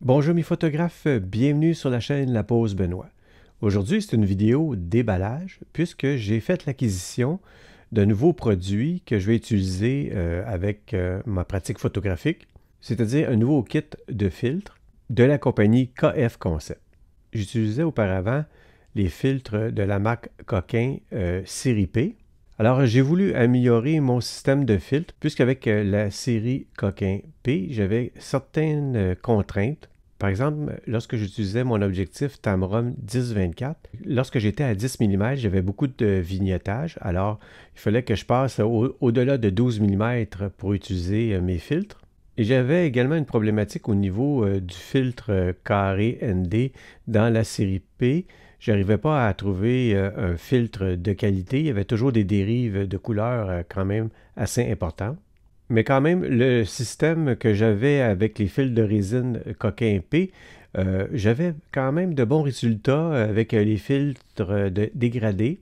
Bonjour mes photographes, bienvenue sur la chaîne La Pause Benoît. Aujourd'hui, c'est une vidéo déballage puisque j'ai fait l'acquisition de nouveaux produits que je vais utiliser avec ma pratique photographique, c'est-à-dire un nouveau kit de filtres de la compagnie KF Concept. J'utilisais auparavant les filtres de la marque Coquin série P. Alors, j'ai voulu améliorer mon système de filtres puisqu'avec la série Coquin P, j'avais certaines contraintes. Par exemple, lorsque j'utilisais mon objectif Tamron 10-24, lorsque j'étais à 10 mm, j'avais beaucoup de vignettage. Alors, il fallait que je passe au-delà de 12 mm pour utiliser mes filtres. Et j'avais également une problématique au niveau du filtre carré ND dans la série P. Je n'arrivais pas à trouver un filtre de qualité. Il y avait toujours des dérives de couleurs quand même assez importantes. Mais quand même, le système que j'avais avec les fils de résine Coquin P, j'avais quand même de bons résultats avec les filtres dégradés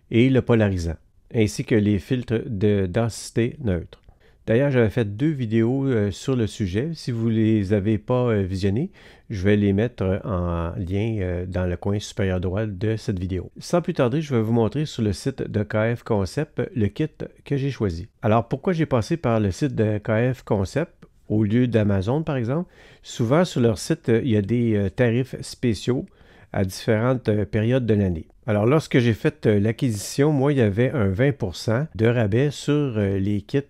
et le polarisant, ainsi que les filtres de densité neutre. D'ailleurs, j'avais fait 2 vidéos sur le sujet. Si vous ne les avez pas visionnées, je vais les mettre en lien dans le coin supérieur droit de cette vidéo. Sans plus tarder, je vais vous montrer sur le site de KF Concept le kit que j'ai choisi. Alors, pourquoi j'ai passé par le site de KF Concept au lieu d'Amazon, par exemple? Souvent, sur leur site, il y a des tarifs spéciaux à différentes périodes de l'année. Alors, lorsque j'ai fait l'acquisition, moi, il y avait un 20% de rabais sur les kits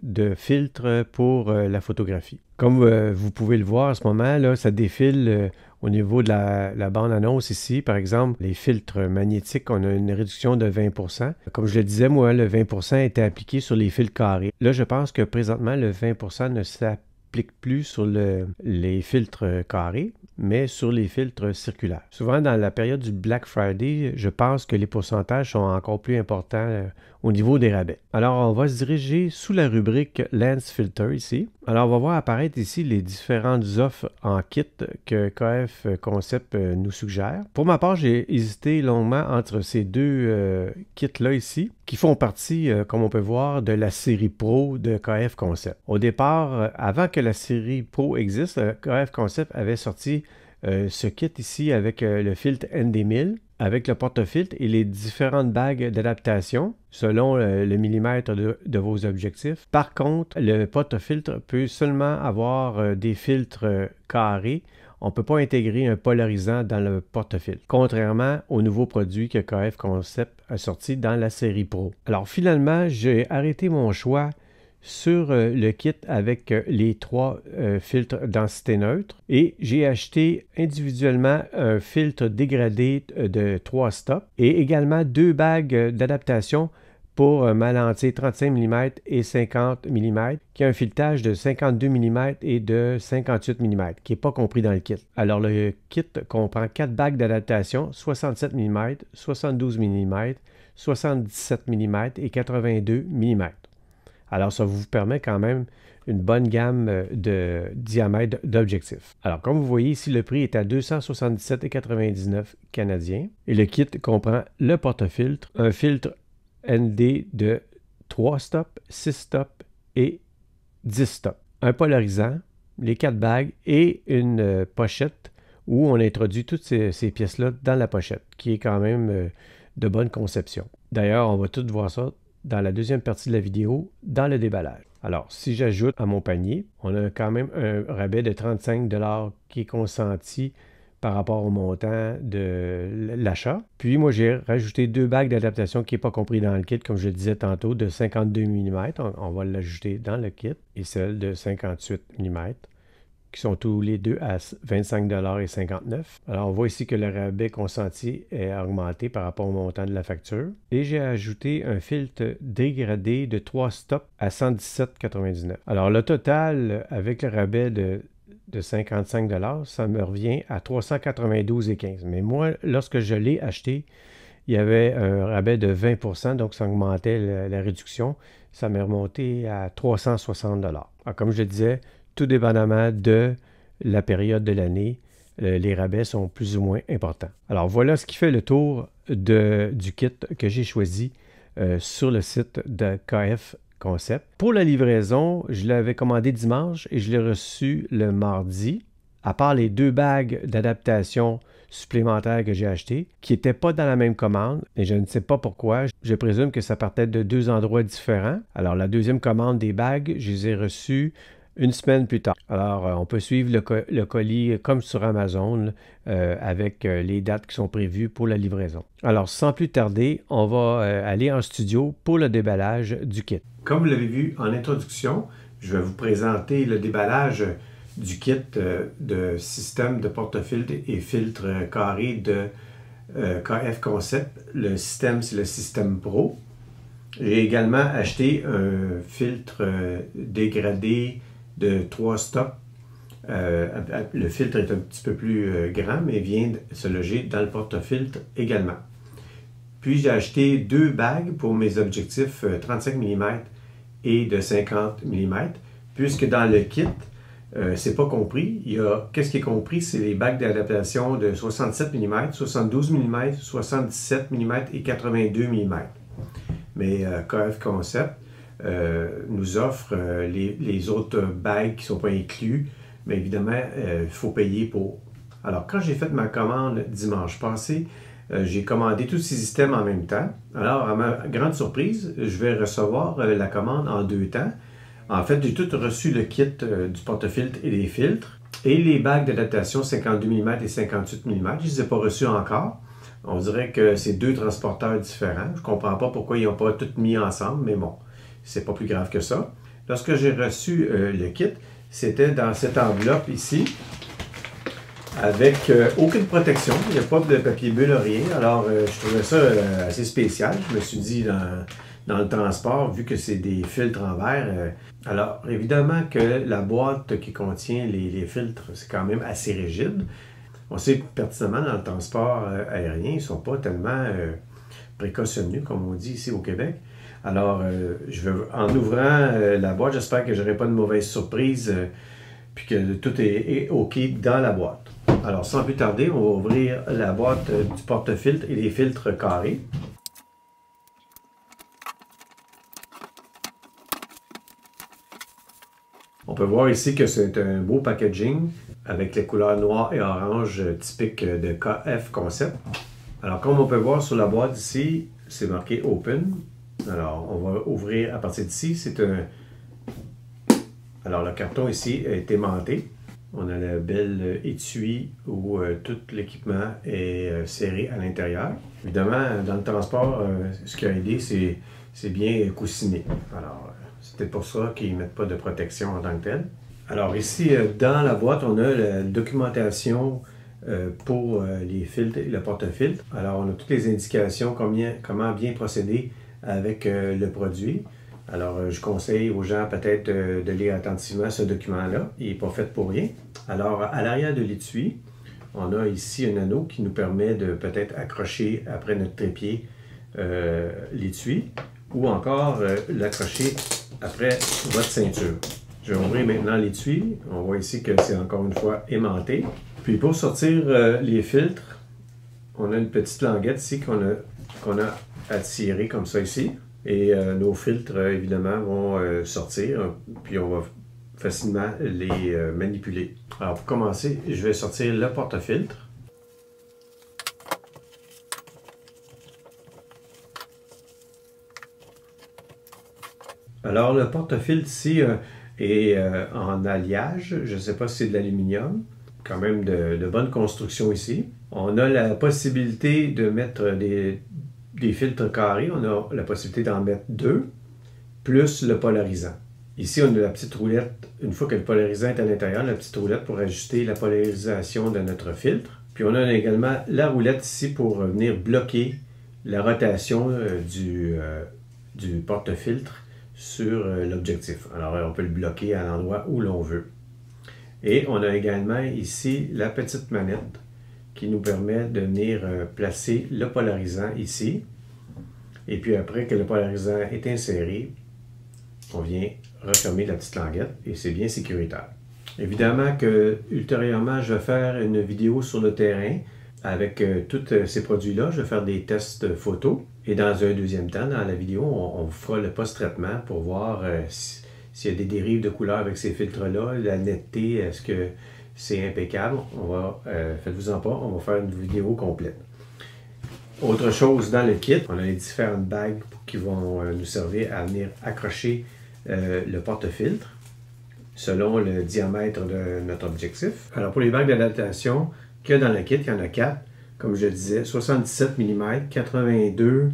de filtres pour la photographie. Comme vous pouvez le voir en ce moment, là, ça défile au niveau de la bande-annonce ici. Par exemple, les filtres magnétiques, on a une réduction de 20%. Comme je le disais, moi, le 20% était appliqué sur les fils carrés. Là, je pense que présentement, le 20% ne s'applique plus sur les filtres carrés, mais sur les filtres circulaires. Souvent, dans la période du Black Friday, je pense que les pourcentages sont encore plus importants au niveau des rabais. Alors, on va se diriger sous la rubrique Lens Filter ici. Alors, on va voir apparaître ici les différentes offres en kit que KF Concept nous suggère. Pour ma part, j'ai hésité longuement entre ces deux kits-là ici, qui font partie, comme on peut voir, de la série Pro de KF Concept. Au départ, avant que la série Pro existe, KF Concept avait sorti ce kit ici avec le filtre ND1000, avec le porte-filtre et les différentes bagues d'adaptation selon le millimètre de vos objectifs. Par contre, le porte-filtre peut seulement avoir des filtres carrés. On ne peut pas intégrer un polarisant dans le porte-filtre, contrairement aux nouveaux produits que KF Concept a sortis dans la série Pro. Alors finalement, j'ai arrêté mon choix sur le kit avec les 3 filtres densité neutre et j'ai acheté individuellement un filtre dégradé de 3 stops et également 2 bagues d'adaptation pour ma lentille 35 mm et 50 mm qui a un filetage de 52 mm et de 58 mm qui n'est pas compris dans le kit. Alors le kit comprend 4 bagues d'adaptation 67 mm, 72 mm, 77 mm et 82 mm. Alors, ça vous permet quand même une bonne gamme de diamètre d'objectifs. Alors, comme vous voyez ici, le prix est à 277,99 canadiens. Et le kit comprend le porte-filtre, un filtre ND de 3 stops, 6 stops et 10 stops. Un polarisant, les 4 bagues et une pochette où on introduit toutes ces pièces-là dans la pochette, qui est quand même de bonne conception. D'ailleurs, on va tout voir ça dans la deuxième partie de la vidéo, dans le déballage. Alors, si j'ajoute à mon panier, on a quand même un rabais de 35 $ qui est consenti par rapport au montant de l'achat. Puis, moi, j'ai rajouté 2 bagues d'adaptation qui n'est pas compris dans le kit, comme je le disais tantôt, de 52 mm. On va l'ajouter dans le kit. Et celle de 58 mm, qui sont tous les deux à 25,59 $. Alors, on voit ici que le rabais consenti est augmenté par rapport au montant de la facture. Et j'ai ajouté un filtre dégradé de 3 stops à 117,99 $. Alors, le total, avec le rabais de 55 $, ça me revient à 392,15 $. Mais moi, lorsque je l'ai acheté, il y avait un rabais de 20 %, donc ça augmentait la réduction. Ça m'est remonté à 360 $. Alors, comme je le disais, tout dépendamment de la période de l'année, les rabais sont plus ou moins importants. Alors voilà ce qui fait le tour du kit que j'ai choisi sur le site de KF Concept. Pour la livraison, je l'avais commandé dimanche et je l'ai reçu le mardi. à part les 2 bagues d'adaptation supplémentaires que j'ai achetées, qui n'étaient pas dans la même commande, et je ne sais pas pourquoi. Je présume que ça partait de 2 endroits différents. Alors, la deuxième commande des bagues, je les ai reçues une semaine plus tard. Alors, on peut suivre le colis comme sur Amazon avec les dates qui sont prévues pour la livraison. Alors, sans plus tarder, on va aller en studio pour le déballage du kit. Comme vous l'avez vu en introduction, je vais vous présenter le déballage du kit de système de porte-filtre et filtre carré de KF Concept. Le système, c'est le système Pro. J'ai également acheté un filtre dégradé de 3 stops. Le filtre est un petit peu plus grand, mais vient se loger dans le porte-filtre également. Puis j'ai acheté 2 bagues pour mes objectifs 35 mm et de 50 mm, puisque dans le kit, c'est pas compris. Qu'est-ce qui est compris? C'est les bagues d'adaptation de 67 mm, 72 mm, 77 mm et 82 mm. Mais KF Concept nous offre les autres bagues qui ne sont pas inclus, mais évidemment, il faut payer pour. Alors, quand j'ai fait ma commande dimanche passé, j'ai commandé tous ces systèmes en même temps. Alors, à ma grande surprise, je vais recevoir la commande en 2 temps. En fait, j'ai tout reçu le kit du porte-filtre et des filtres et les bagues d'adaptation 52 mm et 58 mm. Je ne les ai pas reçus encore. On dirait que c'est 2 transporteurs différents. Je ne comprends pas pourquoi ils n'ont pas tout mis ensemble, mais bon, c'est pas plus grave que ça. Lorsque j'ai reçu le kit, c'était dans cette enveloppe ici, avec aucune protection. Il n'y a pas de papier bulle, rien. Alors, je trouvais ça assez spécial. Je me suis dit, dans le transport, vu que c'est des filtres en verre. Alors, évidemment que la boîte qui contient les filtres, c'est quand même assez rigide. On sait pertinemment dans le transport aérien, ils ne sont pas tellement précautionneux, comme on dit ici au Québec. Alors, en ouvrant la boîte, j'espère que je n'aurai pas de mauvaise surprise, puis que tout est OK dans la boîte. Alors, sans plus tarder, on va ouvrir la boîte du porte-filtre et les filtres carrés. On peut voir ici que c'est un beau packaging avec les couleurs noires et orange typiques de KF Concept. Alors, comme on peut voir sur la boîte ici, c'est marqué Open. Alors, on va ouvrir à partir d'ici. Alors, le carton ici est aimanté. On a le bel étui où tout l'équipement est serré à l'intérieur. Évidemment, dans le transport, ce qui a aidé, c'est bien coussiné. Alors, c'est peut-être pour ça qu'ils ne mettent pas de protection en tant que tel. Alors ici, dans la boîte, on a la documentation pour les filtres et le porte-filtre. Alors, on a toutes les indications, comment bien procéder avec le produit. Alors, je conseille aux gens peut-être de lire attentivement ce document-là. Il n'est pas fait pour rien. Alors, à l'arrière de l'étui, on a ici un anneau qui nous permet de peut-être accrocher après notre trépied l'étui ou encore l'accrocher après votre ceinture. Je vais ouvrir maintenant l'étui. On voit ici que c'est encore une fois aimanté. Puis pour sortir les filtres, on a une petite languette ici qu'on a à tirer comme ça ici. Et nos filtres, évidemment, vont sortir. Puis on va facilement les manipuler. Alors pour commencer, je vais sortir le porte-filtre. Alors le porte-filtre ici est en alliage. Je ne sais pas si c'est de l'aluminium. Quand même de bonne construction ici. On a la possibilité de mettre des filtres carrés. On a la possibilité d'en mettre 2, plus le polarisant. Ici, on a la petite roulette. Une fois que le polarisant est à l'intérieur, la petite roulette pour ajuster la polarisation de notre filtre. Puis on a également la roulette ici pour venir bloquer la rotation du porte-filtre sur l'objectif. Alors, on peut le bloquer à l'endroit où l'on veut. Et on a également ici la petite manette qui nous permet de venir placer le polarisant ici. Et puis après que le polarisant est inséré, on vient refermer la petite languette et c'est bien sécuritaire. Évidemment que ultérieurement, je vais faire une vidéo sur le terrain avec tous ces produits-là. Je vais faire des tests photos. Et dans un deuxième temps, dans la vidéo, on vous fera le post-traitement pour voir s'il y a des dérives de couleur avec ces filtres-là, la netteté, est-ce que c'est impeccable. Faites-vous-en pas, on va faire une vidéo complète. Autre chose dans le kit, on a les différentes bagues qui vont nous servir à venir accrocher le porte-filtre selon le diamètre de notre objectif. Alors pour les bagues d'adaptation qu'il y a dans le kit, il y en a 4. Comme je le disais, 77 mm, 82,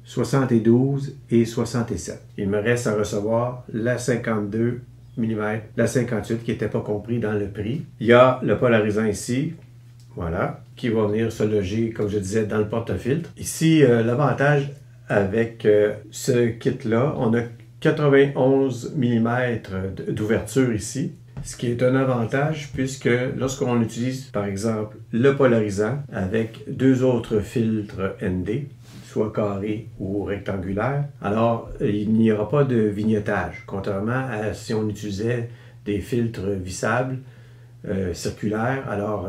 72 et 67. Il me reste à recevoir la 52 mm, la 58 qui n'était pas compris dans le prix. Il y a le polarisant ici, voilà, qui va venir se loger, comme je disais, dans le porte-filtre. Ici, l'avantage avec ce kit-là, on a 91 mm d'ouverture ici, ce qui est un avantage puisque lorsqu'on utilise par exemple le polarisant avec deux autres filtres ND, soit carré ou rectangulaire, alors il n'y aura pas de vignettage, contrairement à si on utilisait des filtres vissables circulaires. Alors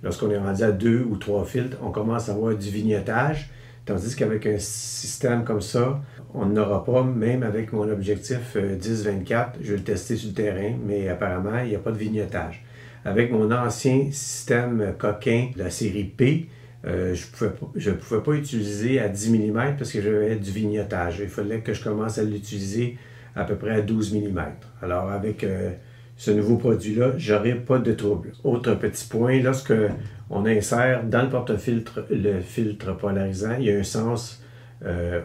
lorsqu'on est rendu à 2 ou 3 filtres, on commence à avoir du vignettage, tandis qu'avec un système comme ça, on n'aura pas, même avec mon objectif 10-24, je vais le tester sur le terrain, mais apparemment, il n'y a pas de vignettage. Avec mon ancien système coquin de la série P, je ne pouvais pas utiliser à 10 mm parce que j'avais du vignettage. Il fallait que je commence à l'utiliser à peu près à 12 mm. Alors, avec ce nouveau produit-là, je n'aurai pas de trouble. Autre petit point, lorsque on insère dans le porte-filtre le filtre polarisant, il y a un sens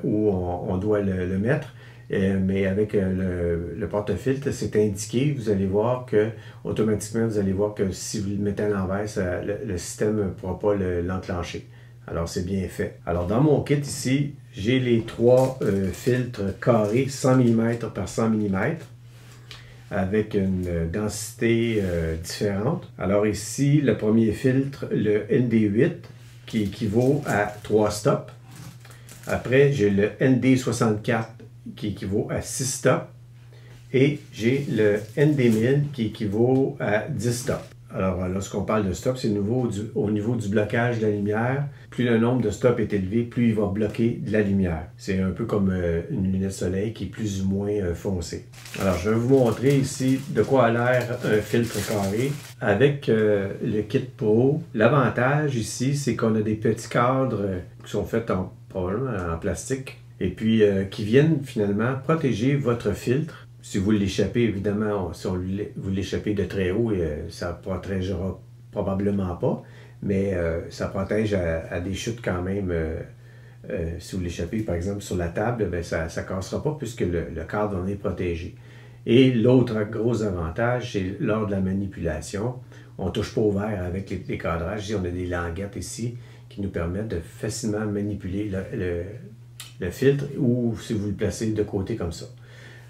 où on doit le mettre, mais avec le porte-filtre, c'est indiqué. Vous allez voir que, automatiquement, vous allez voir que si vous le mettez à l'envers, le système ne pourra pas l'enclencher. Alors, c'est bien fait. Alors, dans mon kit ici, j'ai les 3 filtres carrés 100 mm par 100 mm avec une densité différente. Alors ici, le premier filtre, le ND8, qui équivaut à 3 stops. Après, j'ai le ND64 qui équivaut à 6 stops. Et j'ai le ND1000 qui équivaut à 10 stops. Alors, lorsqu'on parle de stop, c'est au niveau du blocage de la lumière. Plus le nombre de stops est élevé, plus il va bloquer de la lumière. C'est un peu comme une lunette soleil qui est plus ou moins foncée. Alors, je vais vous montrer ici de quoi a l'air un filtre carré. Avec le kit Pro, l'avantage ici, c'est qu'on a des petits cadres qui sont faits probablement en plastique et puis qui viennent finalement protéger votre filtre. Si vous l'échappez, évidemment, si vous l'échappez de très haut, ça ne protégera probablement pas, mais ça protège à des chutes quand même. Si vous l'échappez, par exemple, sur la table, bien, ça ne cassera pas puisque le cadre en est protégé. Et l'autre gros avantage, c'est lors de la manipulation, on ne touche pas au verre avec les cadrages. Ici, on a des languettes ici qui nous permettent de facilement manipuler le filtre ou si vous le placez de côté comme ça.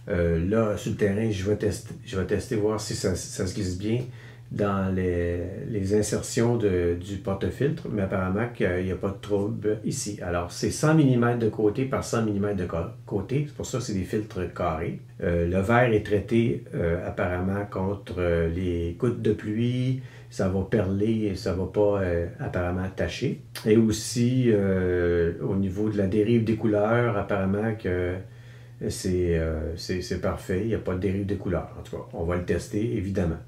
Là, sur le terrain, je vais tester, voir si ça se glisse bien dans les insertions du porte-filtre, mais apparemment qu'il n'y a pas de trouble ici. Alors, c'est 100 mm de côté par 100 mm de côté, c'est pour ça que c'est des filtres carrés. Le verre est traité apparemment contre les gouttes de pluie, ça va perler et ça ne va pas apparemment tacher. Et aussi, au niveau de la dérive des couleurs, apparemment que c'est parfait, il n'y a pas de dérive de couleur. En tout cas, on va le tester, évidemment.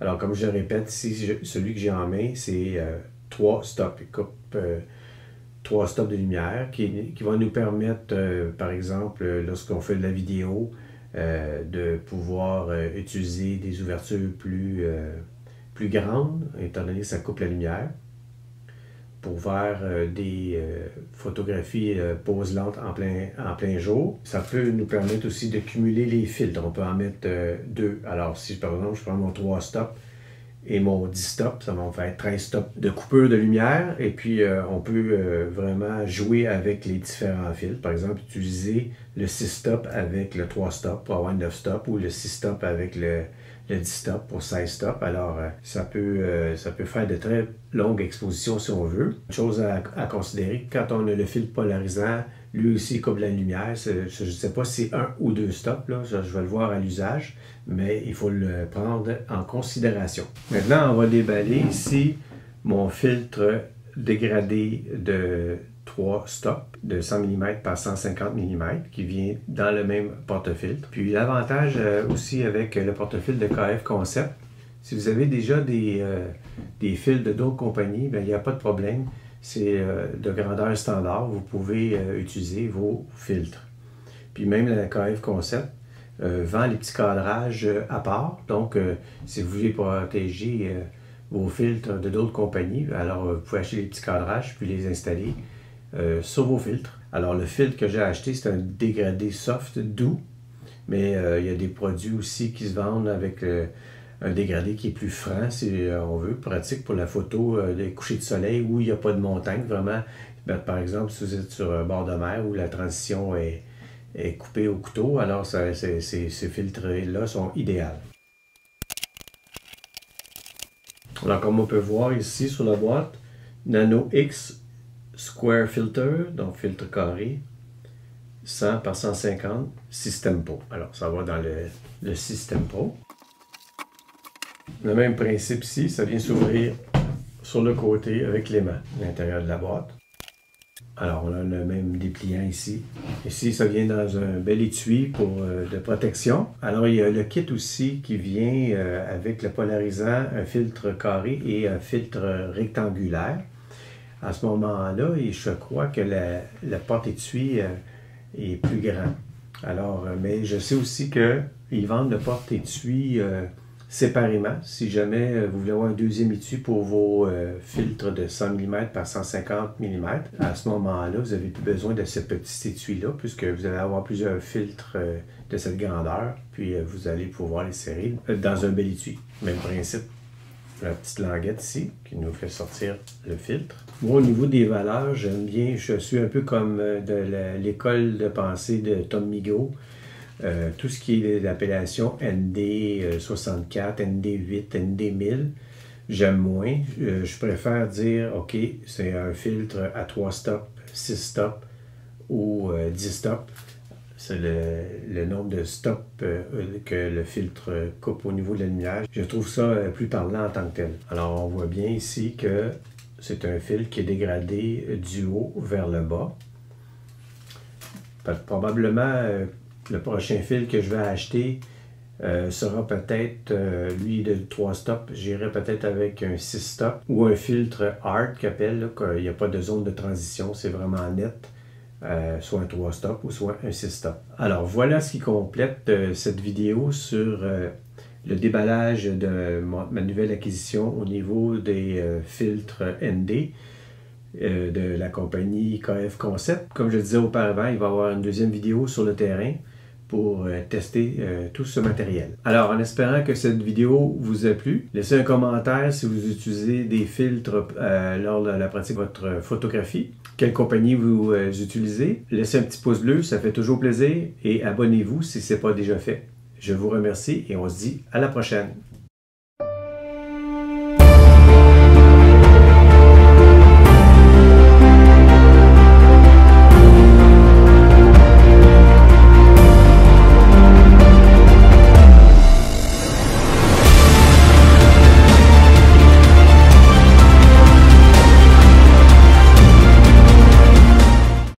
Alors, comme je le répète, ici, celui que j'ai en main, c'est 3 stops. Il coupe 3 stops de lumière qui vont nous permettre, par exemple, lorsqu'on fait de la vidéo, de pouvoir utiliser des ouvertures plus grandes, étant donné que ça coupe la lumière, pour faire des photographies pose lente en plein jour. Ça peut nous permettre aussi de cumuler les filtres. On peut en mettre 2. Alors, si par exemple, je prends mon 3 stops et mon 10 stops, ça va me faire 13 stops de coupure de lumière. Et puis, on peut vraiment jouer avec les différents filtres. Par exemple, utiliser le 6 stops avec le 3 stops pour avoir 9 stops ou le 6 stops avec le 10 stops pour 16 stops. Alors, ça peut faire de très longues expositions si on veut. Une chose à considérer, quand on a le fil polarisant, lui aussi coupe la lumière. Je ne sais pas si c'est 1 ou 2 stops, là. Je vais le voir à l'usage, mais il faut le prendre en considération. Maintenant, on va déballer ici mon filtre dégradé de 3 stops de 100 mm par 150 mm qui vient dans le même porte-filtre. Puis l'avantage aussi avec le porte-filtre de KF Concept, Si vous avez déjà des fils de d'autres compagnies, il n'y a pas de problème. C'est de grandeur standard. Vous pouvez utiliser vos filtres. Puis même la KF Concept vend les petits cadrages à part. Donc, si vous voulez protéger vos filtres de d'autres compagnies, alors vous pouvez acheter les petits cadrages puis les installer sur vos filtres. Alors, le filtre que j'ai acheté, c'est un dégradé soft doux. Mais il y a des produits aussi qui se vendent avec un dégradé qui est plus franc, si on veut, pratique pour la photo des couchers de soleil où il n'y a pas de montagne, vraiment. Par exemple, si vous êtes sur un bord de mer où la transition est coupée au couteau, alors ces filtres-là sont idéaux. Alors, comme on peut voir ici sur la boîte, Nano X Square Filter, donc filtre carré, 100 par 150, Systempo. Alors, ça va dans le Systempo. Le même principe ici, ça vient s'ouvrir sur le côté avec l'aimant à l'intérieur de la boîte. Alors, on a le même dépliant ici. Ici, ça vient dans un bel étui de protection. Alors, il y a le kit aussi qui vient avec le polarisant, un filtre carré et un filtre rectangulaire. À ce moment-là, je crois que la porte-étui est plus grand. Alors, mais je sais aussi qu'ils vendent le porte-étui séparément. Si jamais vous voulez avoir un deuxième étui pour vos filtres de 100 mm par 150 mm, à ce moment-là, vous n'avez plus besoin de ce petit étui-là, puisque vous allez avoir plusieurs filtres de cette grandeur, puis vous allez pouvoir les serrer dans un bel étui. Même principe. La petite languette ici qui nous fait sortir le filtre. Moi, au niveau des valeurs, j'aime bien, je suis un peu comme de l'école de pensée de Tom Migo. Tout ce qui est l'appellation ND64, ND8, ND1000, j'aime moins. Je préfère dire, OK, c'est un filtre à 3 stops, 6 stops ou 10 stops. C'est le nombre de stops que le filtre coupe au niveau de la lumière. Je trouve ça plus parlant en tant que tel. Alors, on voit bien ici que c'est un filtre qui est dégradé du haut vers le bas. Probablement, le prochain fil que je vais acheter sera peut-être, lui, de 3 stops. J'irai peut-être avec un 6 stops ou un filtre hard qu'appelle, qu'il n'y a pas de zone de transition. C'est vraiment net. Soit un 3 stops ou soit un 6 stops. Alors voilà ce qui complète cette vidéo sur le déballage de ma nouvelle acquisition au niveau des filtres ND de la compagnie KF Concept. Comme je disais auparavant, il va y avoir une deuxième vidéo sur le terrain pour tester tout ce matériel. Alors, en espérant que cette vidéo vous a plu, laissez un commentaire si vous utilisez des filtres lors de la pratique de votre photographie. Quelle compagnie vous utilisez. Laissez un petit pouce bleu, ça fait toujours plaisir. Et abonnez-vous si ce n'est pas déjà fait. Je vous remercie et on se dit à la prochaine.